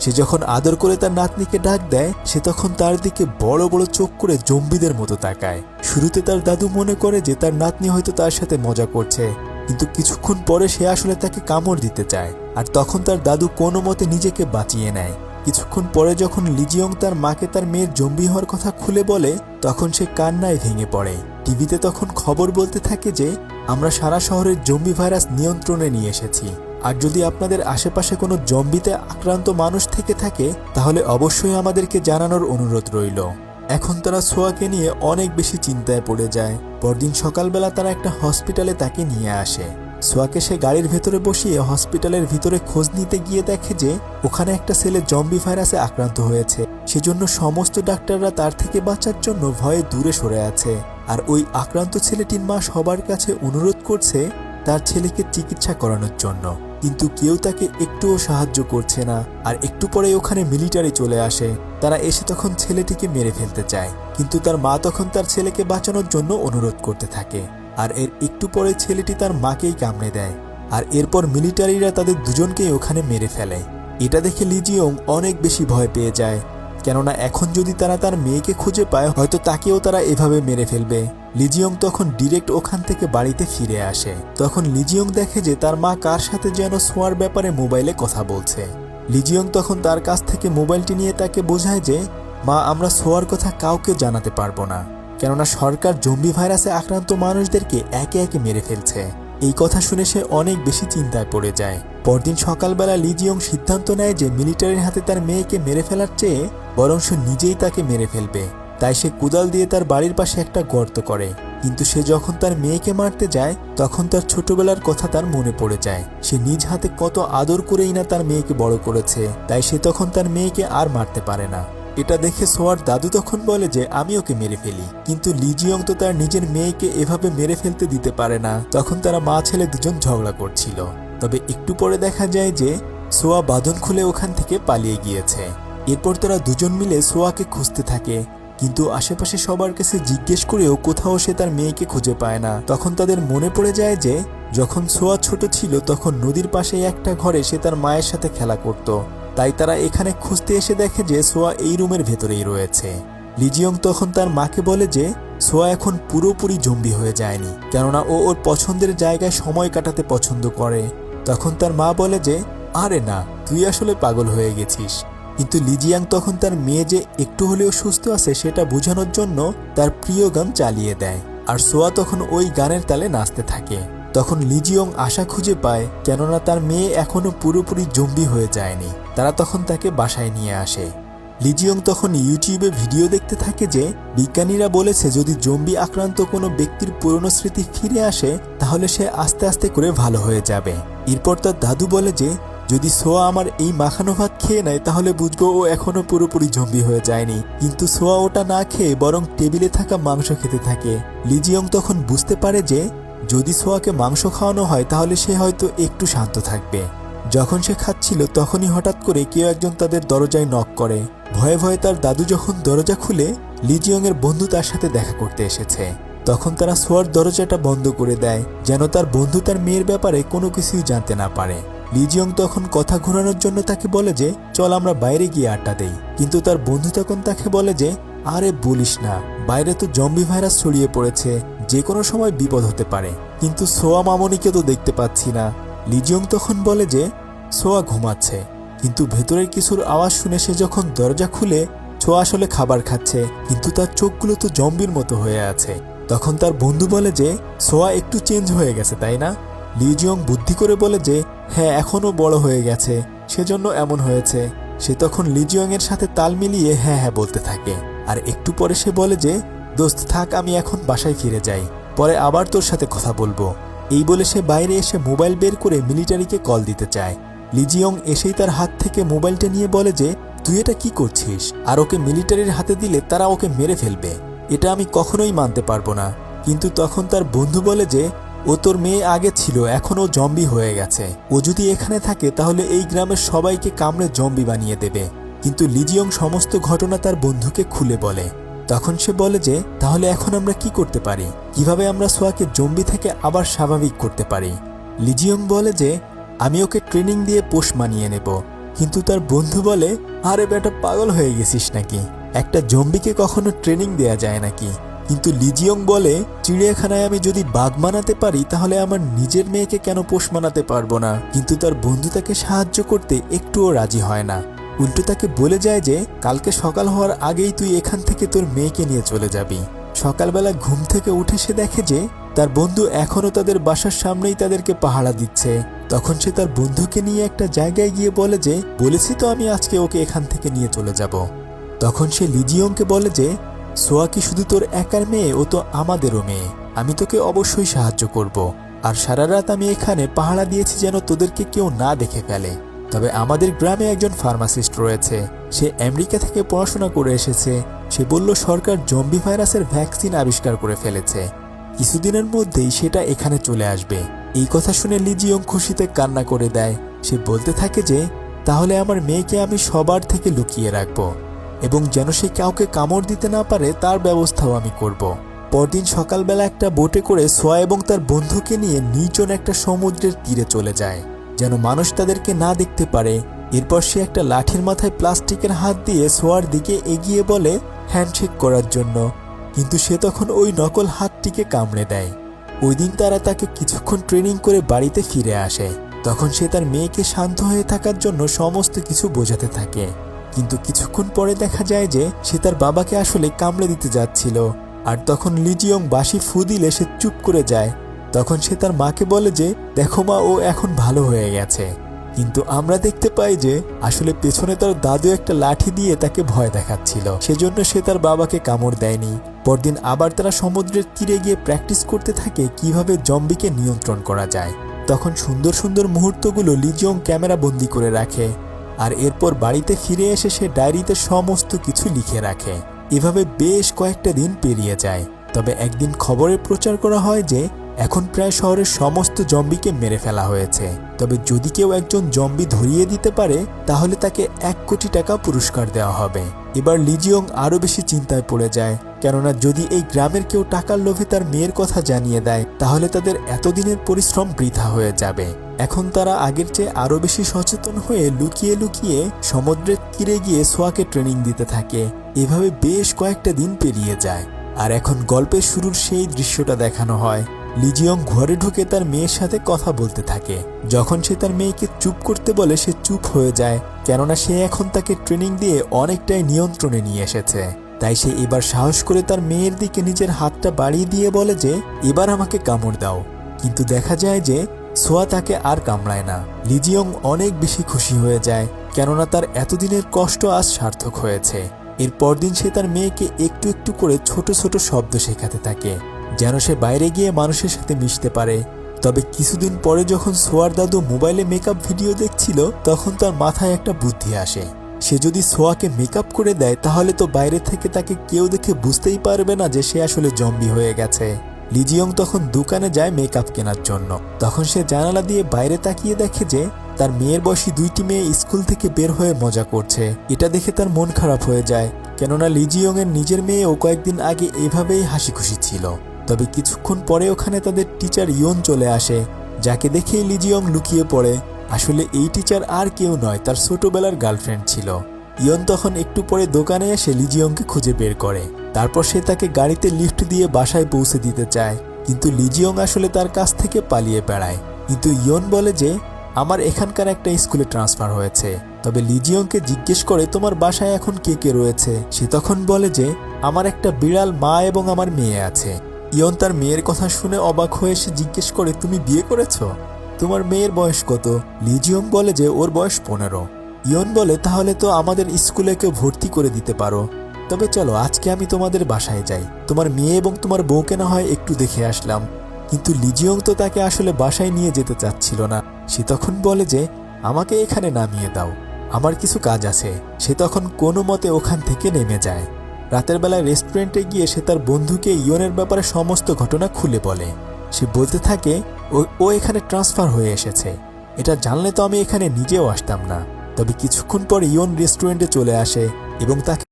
সে যখন আদর করে তার নাতনিকে ডাক দেয়, সে তখন তার দিকে বড় বড় চোখ করে জম্বিদের মতো তাকায়। শুরুতে তার দাদু মনে করে যে তার নাতনি হয়তো তার সাথে মজা করছে, কিন্তু কিছুক্ষণ পরে সে আসলে তাকে কামড় দিতে চায়। আর তখন তার দাদু কোনো মতে নিজেকে বাঁচিয়ে নেয়। কিছুক্ষণ পরে যখন লিজিয়ং তার মাকে তার মেয়ের জম্বি হওয়ার কথা খুলে বলে, তখন সে কান্নায় ভেঙে পড়ে। টিভিতে তখন খবর বলতে থাকে যে আমরা সারা শহরের জম্বি ভাইরাস নিয়ন্ত্রণে নিয়ে এসেছি, আর যদি আপনাদের আশেপাশে কোনো জম্বিতে আক্রান্ত মানুষ থেকে থাকে তাহলে অবশ্যই আমাদেরকে জানানোর অনুরোধ রইল। এখন তারা সোয়াকে নিয়ে অনেক বেশি চিন্তায় পড়ে যায়। পরদিন সকালবেলা তারা একটা হসপিটালে তাকে নিয়ে আসে। সোয়াকে সে গাড়ির ভেতরে বসিয়ে হসপিটালের ভিতরে খোঁজ নিতে গিয়ে দেখে যে ওখানে একটা ছেলে জম্বি ভাইরাসে আক্রান্ত হয়েছে। সেজন্য সমস্ত ডাক্তাররা তার থেকে বাঁচার জন্য ভয়ে দূরে সরে আছে। আর ওই আক্রান্ত ছেলেটির মা সবার কাছে অনুরোধ করছে তার ছেলেকে চিকিৎসা করানোর জন্য, কিন্তু কেউ তাকে একটুও সাহায্য করছে না। আর একটু পরে ওখানে মিলিটারি চলে আসে। তারা এসে তখন ছেলেটিকে মেরে ফেলতে চায়, কিন্তু তার মা তখন তার ছেলেকে বাঁচানোর জন্য অনুরোধ করতে থাকে। আর এর একটু পরে ছেলেটি তার মাকেই কামড়ে দেয়। আর এরপর মিলিটারিরা তাদের দুজনকেই ওখানে মেরে ফেলে। এটা দেখে লিজিয়ং অনেক বেশি ভয় পেয়ে যায়, কেননা এখন যদি তারা তার মেয়েকে খুঁজে পায় হয়তো তাকেও তারা এভাবে মেরে ফেলবে। লিজিয়ং তখন ডিরেক্ট ওখান থেকে বাড়িতে ফিরে আসে। তখন লিজিয়ং দেখে যে তার মা কার সাথে যেন সোয়ার ব্যাপারে মোবাইলে কথা বলছে। লিজিয়ং তখন তার কাছ থেকে মোবাইলটি নিয়ে তাকে বোঝায় যে মা, আমরা সোয়ার কথা কাউকে জানাতে পারবো না, কেননা সরকার জম্বি ভাইরাসে আক্রান্ত মানুষদেরকে একে একে মেরে ফেলছে। এই কথা শুনে সে অনেক বেশি চিন্তায় পড়ে যায়। পরদিন সকালবেলা লিজিয়ং সিদ্ধান্ত নেয় যে মিলিটারির হাতে তার মেয়েকে মেরে ফেলার চেয়ে বরং সে নিজেই তাকে মেরে ফেলবে। তাই সে কুদাল দিয়ে তার বাড়ির পাশে একটা গর্ত করে। কিন্তু সে যখন তার মেয়েকে মারতে যায় তখন তার ছোটবেলার কথা তার মনে পড়ে যায়। সে নিজ হাতে কত আদর করেই না তার মেয়েকে বড় করেছে, তাই সে তখন তার মেয়েকে আর মারতে পারে না। এটা দেখে সোয়ার দাদু তখন বলে যে আমি ওকে মেরে ফেলি, কিন্তু লিজিয়ং তো তার নিজের মেয়েকে এভাবে মেরে ফেলতে দিতে পারে না। তখন তারা মা ছেলে দুজন ঝগড়া করছিল। তবে একটু পরে দেখা যায় যে সোয়া বাঁধন খুলে ওখান থেকে পালিয়ে গিয়েছে। এরপর তারা দুজন মিলে সোয়াকে খুঁজতে থাকে, কিন্তু আশেপাশে সবার কাছে জিজ্ঞেস করেও কোথাও সে তার মেয়েকে খুঁজে পায় না। তখন তাদের মনে পড়ে যায় যে যখন সোয়া ছোট ছিল তখন নদীর পাশে একটা ঘরে সে তার মায়ের সাথে খেলা করত। তাই তারা এখানে খুঁজতে এসে দেখে যে সোয়া এই রুমের ভেতরেই রয়েছে। লিজিয়ং তখন তার মাকে বলে যে সোয়া এখন পুরোপুরি জম্বি হয়ে যায়নি, কেননা ও ওর পছন্দের জায়গায় সময় কাটাতে পছন্দ করে। তখন তার মা বলে যে আরে না, তুই আসলে পাগল হয়ে গেছিস। কিন্তু লিজিয়াং তখন তার মেয়ে যে একটু হলেও সুস্থ আছে সেটা বোঝানোর জন্য তার প্রিয় গান চালিয়ে দেয়। আর সোয়া তখন ওই গানের তালে নাচতে থাকে। তখন লিজিয়ং আশা খুঁজে পায়, কেননা তার মেয়ে এখনো পুরোপুরি জম্বি হয়ে যায়নি। তারা তখন তাকে বাসায় নিয়ে আসে। লিজিয়ং তখন ইউটিউবে ভিডিও দেখতে থাকে যে বিজ্ঞানীরা বলেছে যদি জম্বি আক্রান্ত কোনো ব্যক্তির পুরনো স্মৃতি ফিরে আসে তাহলে সে আস্তে আস্তে করে ভালো হয়ে যাবে। এরপর তার দাদু বলে যে যদি সোয়া আমার এই মাখানো ভাত খেয়ে নেয় তাহলে বুঝবো ও এখনো পুরোপুরি জম্বি হয়ে যায়নি। কিন্তু সোয়া ওটা না খেয়ে বরং টেবিলে থাকা মাংস খেতে থাকে। লিজিয়ং তখন বুঝতে পারে যে যদি সোয়াকে মাংস খাওয়ানো হয় তাহলে সে হয়তো একটু শান্ত থাকবে। যখন সে খাচ্ছিল তখনই হঠাৎ করে কেউ একজন তাদের দরজায় নক করে। ভয়ে ভয়ে তার দাদু যখন দরজা খুলে লিজিয়ং এর বন্ধু তার সাথে দেখা করতে এসেছে। তখন তারা সোয়ার দরজাটা বন্ধ করে দেয় যেন তার বন্ধু তার মেয়ের ব্যাপারে কোনো কিছুই জানতে না পারে। লিজিয়ং তখন কথা ঘোরানোর জন্য তাকে বলে যে চল আমরা বাইরে গিয়ে আড্ডা দেই, কিন্তু তার বন্ধু তখন তাকে বলে যে আরে বলিস না, বাইরে তো জম্বি ভাইরাস ছড়িয়ে পড়েছে, যে কোনো সময় বিপদ হতে পারে, কিন্তু সোয়া মামনিকে তো দেখতে পাচ্ছি না। লিজিয়ং তখন বলে যে সোয়া ঘুমাচ্ছে, কিন্তু ভেতরের কিছুর আওয়াজ শুনে সে যখন দরজা খুলে সোয়া আসলে খাবার খাচ্ছে, কিন্তু তার চোখগুলো তো জম্বির মতো হয়ে আছে। তখন তার বন্ধু বলে যে সোয়া একটু চেঞ্জ হয়ে গেছে তাই না? লিজিয়ং বুদ্ধি করে বলে যে হ্যাঁ, এখনো বড় হয়ে গেছে, সেজন্য এমন হয়েছে। সে তখন লিজিয়ং এর সাথে তাল মিলিয়ে হ্যাঁ হ্যাঁ বলতে থাকে। আর একটু পরে সে বলে যে দোস্ত থাক, আমি এখন বাসায় ফিরে যাই, পরে আবার তোর সাথে কথা বলবো। এই বলে সে বাইরে এসে মোবাইল বের করে মিলিটারিকে কল দিতে চায়। লিজিয়ং এসেই তার হাত থেকে মোবাইলটা নিয়ে বলে যে তুই এটা কি করছিস, আর ওকে মিলিটারির হাতে দিলে তারা ওকে মেরে ফেলবে, এটা আমি কখনোই মানতে পারবো না। কিন্তু তখন তার বন্ধু বলে যে ও তোর মেয়ে আগে ছিল, এখন ও জম্বি হয়ে গেছে, ও যদি এখানে থাকে তাহলে এই গ্রামের সবাইকে কামড়ে জম্বি বানিয়ে দেবে। কিন্তু লিজিয়ং সমস্ত ঘটনা তার বন্ধুকে খুলে বলে। তখন সে বলে যে তাহলে এখন আমরা কি করতে পারি, কিভাবে আমরা সোয়াকে জম্বি থেকে আবার স্বাভাবিক করতে পারি। লিজিয়ং বলে যে আমি ওকে ট্রেনিং দিয়ে পোষ মানিয়ে নেব, কিন্তু তার বন্ধু বলে, আরে বেটা পাগল হয়ে গেছিস নাকি, একটা জম্বিকে কখনো ট্রেনিং দেয়া যায় নাকি। কিন্তু লিজিয়ং বলে, চিড়িয়াখানায় আমি যদি বাঘ মানাতে পারি তাহলে আমার নিজের মেয়েকে কেন পোষ মানাতে পারবো না। কিন্তু তার বন্ধু তাকে সাহায্য করতে একটুও রাজি হয় না, উল্টো তাকে বলে যায় যে কালকে সকাল হওয়ার আগেই তুই এখান থেকে তোর মেয়েকে নিয়ে চলে যাবি। সকালবেলা ঘুম থেকে উঠে সে দেখে যে তার বন্ধু এখনও তাদের বাসার সামনেই তাদেরকে পাহারা দিচ্ছে। তখন সে তার বন্ধুকে নিয়ে একটা জায়গায় গিয়ে বলে যে, বলেছি তো আমি আজকে ওকে এখান থেকে নিয়ে চলে যাব। তখন সে লিজিয়ংকে বলে যে, সোয়া কি শুধু তোর একার মেয়ে, ও তো আমাদেরও মেয়ে, আমি তোকে অবশ্যই সাহায্য করব। আর সারা রাত আমি এখানে পাহারা দিয়েছি যেন তোদেরকে কেউ না দেখে ফেলে। তবে আমাদের গ্রামে একজন ফার্মাসিস্ট রয়েছে, সে আমেরিকা থেকে পড়াশোনা করে এসেছে। সে বলল সরকার জম্বি ভাইরাসের ভ্যাকসিন আবিষ্কার করে ফেলেছে, কিছুদিনের মধ্যেই সেটা এখানে চলে আসবে। এই কথা শুনে লিজিয়ং খুশিতে কান্না করে দেয়। সে বলতে থাকে যে তাহলে আমার মেয়েকে আমি সবার থেকে লুকিয়ে রাখব এবং যেন সে কাউকে কামড় দিতে না পারে তার ব্যবস্থাও আমি করব। পরদিন সকালবেলা একটা বোটে করে সোয়া এবং তার বন্ধুকে নিয়ে নির্জন একটা সমুদ্রের তীরে চলে যায়, যেন মানুষ তাদেরকে না দেখতে পারে। এরপর সে একটা লাঠির মাথায় প্লাস্টিকের হাত দিয়ে সোয়ার দিকে এগিয়ে বলে হ্যান্ডশেক করার জন্য, কিন্তু সে তখন ওই নকল হাতটিকে কামড়ে দেয়। ওই দিন তারা তাকে কিছুক্ষণ ট্রেনিং করে বাড়িতে ফিরে আসে। তখন সে তার মেয়েকে শান্ত হয়ে থাকার জন্য সমস্ত কিছু বোঝাতে থাকে, কিন্তু কিছুক্ষণ পরে দেখা যায় যে সে তার বাবাকে আসলে কামড়ে দিতে যাচ্ছিল। আর তখন লিজিয়ং বাঁশি ফু দিলে সে চুপ করে যায়। তখন সে তার মাকে বলে যে দেখো মা, ও এখন ভালো হয়ে গেছে। কিন্তু আমরা দেখতে পাই যে আসলে পেছনে তার দাদু একটা লাঠি দিয়ে তাকে ভয় দেখাচ্ছিল, সেজন্য সে তার বাবাকে কামড় দেয়নি। পরদিন আবার তারা সমুদ্রের তীরে গিয়ে প্র্যাকটিস করতে থাকে কিভাবে জম্বিকে নিয়ন্ত্রণ করা যায়। তখন সুন্দর সুন্দর মুহূর্তগুলো লিজিয়ং ক্যামেরা বন্দি করে রাখে, আর এরপর বাড়িতে ফিরে এসে সে ডায়েরিতে সমস্ত কিছু লিখে রাখে। এভাবে বেশ কয়েকটা দিন পেরিয়ে যায়। তবে একদিন খবরে প্রচার করা হয় যে এখন প্রায় শহরের সমস্ত জম্বিকে মেরে ফেলা হয়েছে, তবে যদি কেউ একজন জম্বি ধরিয়ে দিতে পারে তাহলে তাকে 1 কোটি টাকা পুরস্কার দেওয়া হবে। এবার লিজিয়ং আরও বেশি চিন্তায় পড়ে যায়, কেননা যদি এই গ্রামের কেউ টাকার লোভে তার মেয়ের কথা জানিয়ে দেয় তাহলে তাদের এতদিনের পরিশ্রম বৃথা হয়ে যাবে। এখন তারা আগের চেয়ে আরও বেশি সচেতন হয়ে লুকিয়ে লুকিয়ে সমুদ্রের তীরে গিয়ে সোয়াকে ট্রেনিং দিতে থাকে। এভাবে বেশ কয়েকটা দিন পেরিয়ে যায়। আর এখন গল্পের শুরুর সেই দৃশ্যটা দেখানো হয়। লিজিয়ং ঘরে ঢুকে তার মেয়ের সাথে কথা বলতে থাকে। যখন সে তার মেয়েকে চুপ করতে বলে সে চুপ হয়ে যায়, কেননা সে এখন তাকে ট্রেনিং দিয়ে অনেকটাই নিয়ন্ত্রণে নিয়ে এসেছে। তাই সে এবার সাহস করে তার মেয়ের দিকে নিজের হাতটা বাড়িয়ে দিয়ে বলে যে এবার আমাকে কামড় দাও। কিন্তু দেখা যায় যে সোয়া তাকে আর কামড়ায় না। লিজিয়ং অনেক বেশি খুশি হয়ে যায়, কেননা তার এতদিনের কষ্ট আজ সার্থক হয়েছে। এর পরদিন সে তার মেয়েকে একটু একটু করে ছোট ছোট শব্দ শেখাতে থাকে, যেন সে বাইরে গিয়ে মানুষের সাথে মিশতে পারে। তবে কিছুদিন পরে যখন সোয়ার দাদু মোবাইলে মেকআপ ভিডিও দেখছিল তখন তার মাথায় একটা বুদ্ধি আসে। সে যদি সোয়াকে মেকআপ করে দেয় তাহলে তো বাইরে থেকে তাকে কেউ দেখে বুঝতেই পারবে না যে সে আসলে জম্বি হয়ে গেছে। লিজিয়ং তখন দোকানে যায় মেকআপ কেনার জন্য। তখন সে জানালা দিয়ে বাইরে তাকিয়ে দেখে যে তার মেয়ের বয়সী 2টি মেয়ে স্কুল থেকে বের হয়ে মজা করছে। এটা দেখে তার মন খারাপ হয়ে যায়, কেননা লিজিয়ং এর নিজের মেয়েও কয়েকদিন আগে এভাবেই হাসি খুশি ছিল। তবে কিছুক্ষণ পরে ওখানে তাদের টিচার ইয়ন চলে আসে, যাকে দেখেই লিজিয়ং লুকিয়ে পড়ে। আসলে এই টিচার আর কেউ নয়, তার ছোটবেলার গার্লফ্রেন্ড ছিল। ইয়ন তখন একটু পরে দোকানে এসে লিজিয়ংকে খুঁজে বের করে। তারপর সে তাকে গাড়িতে লিফট দিয়ে বাসায় পৌঁছে দিতে চায়, কিন্তু লিজিয়ং আসলে তার কাছ থেকে পালিয়ে বেড়ায়। কিন্তু ইয়ন বলে যে আমার এখানকার একটা স্কুলে ট্রান্সফার হয়েছে। তবে লিজিয়ংকে জিজ্ঞেস করে তোমার বাসায় এখন কে কে রয়েছে। সে তখন বলে যে আমার একটা বিড়াল, মা এবং আমার মেয়ে আছে। ইয়ন তার মেয়ের কথা শুনে অবাক হয়ে সে জিজ্ঞেস করে তুমি বিয়ে করেছো? তোমার মেয়ের বয়স কত? লিজিয়ং বলে যে ওর বয়স 15। ইয়ন বলে তাহলে তো আমাদের স্কুলে কেউ ভর্তি করে দিতে পারো। তবে চলো আজকে আমি তোমাদের বাসায় যাই, তোমার মেয়ে এবং তোমার বউকে না হয় একটু দেখে আসলাম। কিন্তু লিজিয়ং তো তাকে আসলে বাসায় নিয়ে যেতে চাচ্ছিল না। সে তখন বলে যে আমাকে এখানে নামিয়ে দাও, আমার কিছু কাজ আছে। সে তখন কোনো মতে ওখান থেকে নেমে যায়। রাতের বেলায় রেস্টুরেন্টে গিয়ে সে তার বন্ধুকে ইয়নের ব্যাপারে সমস্ত ঘটনা খুলে বলে। সে বলতে থাকে ও এখানে ট্রান্সফার হয়ে এসেছে, এটা জানলে তো আমি এখানে নিজেও আসতাম না। তবে কিছুক্ষণ পর ইয়ন রেস্টুরেন্টে চলে আসে এবং তাকে